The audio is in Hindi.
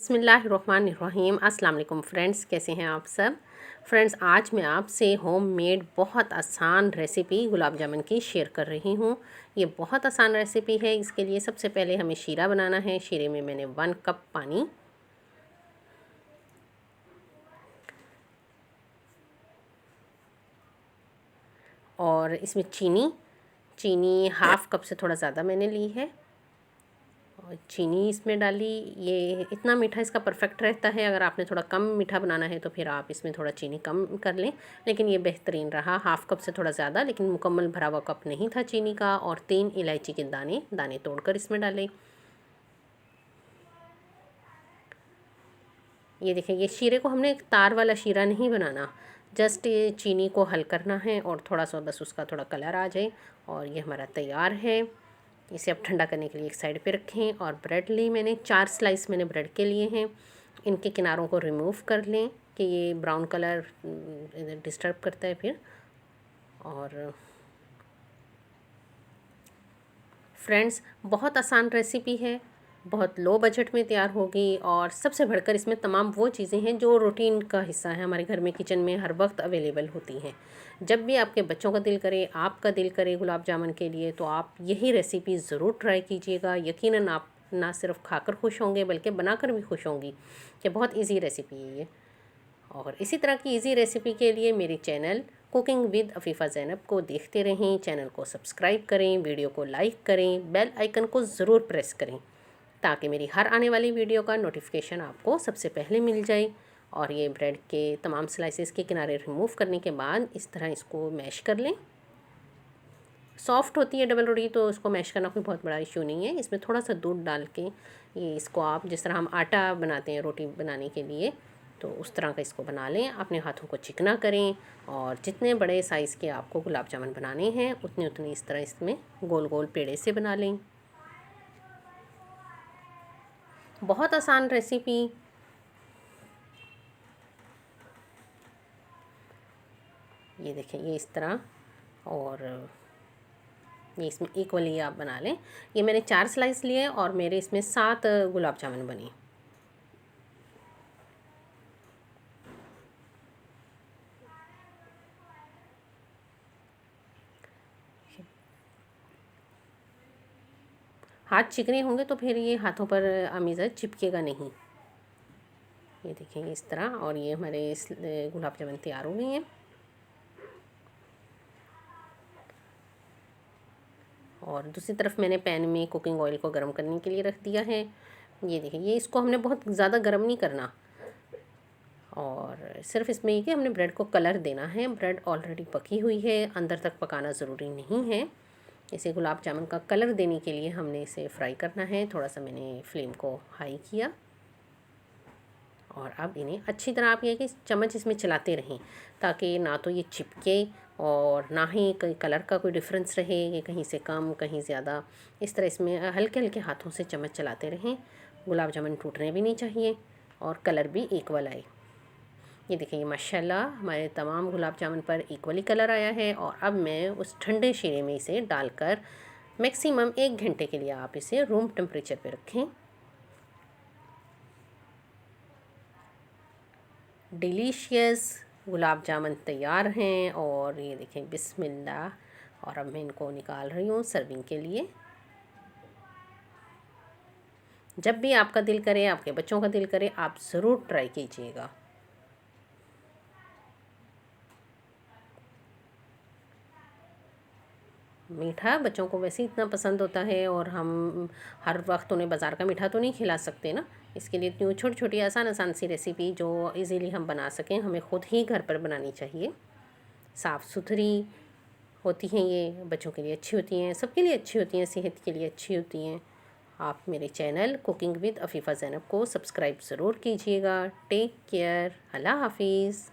बिस्मिल्लाहिर्रहमानिर्रहीम। अस्सलाम वालेकुम फ्रेंड्स, कैसे हैं आप सब। फ्रेंड्स, आज मैं आपसे होममेड बहुत आसान रेसिपी गुलाब जामुन की शेयर कर रही हूँ। ये बहुत आसान रेसिपी है। इसके लिए सबसे पहले हमें शीरा बनाना है। शीरे में मैंने 1 कप पानी और इसमें चीनी हाफ़ कप से थोड़ा ज़्यादा मैंने ली है और चीनी इसमें डाली। ये इतना मीठा इसका परफेक्ट रहता है। अगर आपने थोड़ा कम मीठा बनाना है तो फिर आप इसमें थोड़ा चीनी कम कर लें, लेकिन ये बेहतरीन रहा। हाफ़ कप से थोड़ा ज़्यादा, लेकिन मुकम्मल भरा हुआ कप नहीं था चीनी का। और 3 इलायची के दाने तोड़कर इसमें डालें। ये देखिए, ये शीरे को हमने तार वाला शीरा नहीं बनाना, जस्ट ये चीनी को हल करना है और थोड़ा सा बस उसका थोड़ा कलर आ जाए और ये हमारा तैयार है। इसे अब ठंडा करने के लिए एक साइड पे रखें। और ब्रेड ली मैंने, 4 स्लाइस मैंने ब्रेड के लिए हैं। इनके किनारों को रिमूव कर लें कि ये ब्राउन कलर डिस्टर्ब करता है फिर। और फ्रेंड्स, बहुत आसान रेसिपी है, बहुत लो बजट में तैयार होगी। और सबसे बढ़कर इसमें तमाम वो चीज़ें हैं जो रूटीन का हिस्सा है, हमारे घर में किचन में हर वक्त अवेलेबल होती हैं। जब भी आपके बच्चों का दिल करे, आपका दिल करे गुलाब जामुन के लिए, तो आप यही रेसिपी ज़रूर ट्राई कीजिएगा। यकीनन आप ना सिर्फ खाकर खुश होंगे बल्कि बनाकर भी खुश होंगी कि बहुत ईजी रेसिपी है ये। और इसी तरह की इजी रेसिपी के लिए मेरे channel cooking with Afifa Zainab को देखते रहें। चैनल को सब्सक्राइब करें, वीडियो को लाइक करें, बेल आइकन को ज़रूर प्रेस करें ताकि मेरी हर आने वाली वीडियो का नोटिफिकेशन आपको सबसे पहले मिल जाए। और ये ब्रेड के तमाम स्लाइसेस के किनारे रिमूव करने के बाद इस तरह इसको मैश कर लें। सॉफ्ट होती है डबल रोटी, तो इसको मैश करना कोई बहुत बड़ा इशू नहीं है। इसमें थोड़ा सा दूध डाल के ये इसको आप जिस तरह हम आटा बनाते हैं रोटी बनाने के लिए, तो उस तरह का इसको बना लें। अपने हाथों को चिकना करें और जितने बड़े साइज़ के आपको गुलाब जामुन बनाने हैं उतने उतने इस तरह इसमें गोल गोल पेड़े से बना लें। बहुत आसान रेसिपी। ये देखें, ये इस तरह, और ये इसमें इक्वली आप बना लें। ये मैंने 4 स्लाइस लिए और मेरे इसमें 7 गुलाब जामुन बने। हाथ चिकने होंगे तो फिर ये हाथों पर अमीज़ा चिपकेगा नहीं। ये देखेंगे इस तरह, और ये हमारे गुलाब जामुन तैयार हो गए हैं। और दूसरी तरफ मैंने पैन में कुकिंग ऑयल को गर्म करने के लिए रख दिया है। ये देखिए, ये इसको हमने बहुत ज़्यादा गर्म नहीं करना, और सिर्फ इसमें ये कि हमने ब्रेड को कलर देना है। ब्रेड ऑलरेडी पकी हुई है, अंदर तक पकाना ज़रूरी नहीं है। इसे गुलाब जामुन का कलर देने के लिए हमने इसे फ्राई करना है। थोड़ा सा मैंने फ्लेम को हाई किया और अब इन्हें अच्छी तरह आप ये कि चम्मच इसमें चलाते रहें ताकि ना तो ये चिपके और ना ही कहीं कलर का कोई डिफरेंस रहे, ये कहीं से कम कहीं ज़्यादा। इस तरह इसमें हल्के हल्के हाथों से चम्मच चलाते रहें। गुलाब जामुन टूटने भी नहीं चाहिए और कलर भी इक्वल आए। ये देखिए, ये माशाल्लाह हमारे तमाम गुलाब जामुन पर इक्वली कलर आया है। और अब मैं उस ठंडे शीरे में इसे डालकर मैक्सिमम 1 घंटे के लिए आप इसे रूम टेम्परेचर पे रखें। डिलीशियस गुलाब जामुन तैयार हैं। और ये देखें, बिस्मिल्लाह। और अब मैं इनको निकाल रही हूँ सर्विंग के लिए। जब भी आपका दिल करे, आपके बच्चों का दिल करे, आप ज़रूर ट्राई कीजिएगा। मीठा बच्चों को वैसे ही इतना पसंद होता है और हम हर वक्त उन्हें बाज़ार का मीठा तो नहीं खिला सकते ना। इसके लिए इतनी छोटी छोटी आसान आसान सी रेसिपी जो इजीली हम बना सकें, हमें ख़ुद ही घर पर बनानी चाहिए। साफ़ सुथरी होती हैं ये, बच्चों के लिए अच्छी होती हैं, सबके लिए अच्छी होती हैं, सेहत के लिए अच्छी होती हैं। आप मेरे channel cooking with Afifa Zainab को सब्सक्राइब ज़रूर कीजिएगा। Take care. अल्लाह हाफिज़।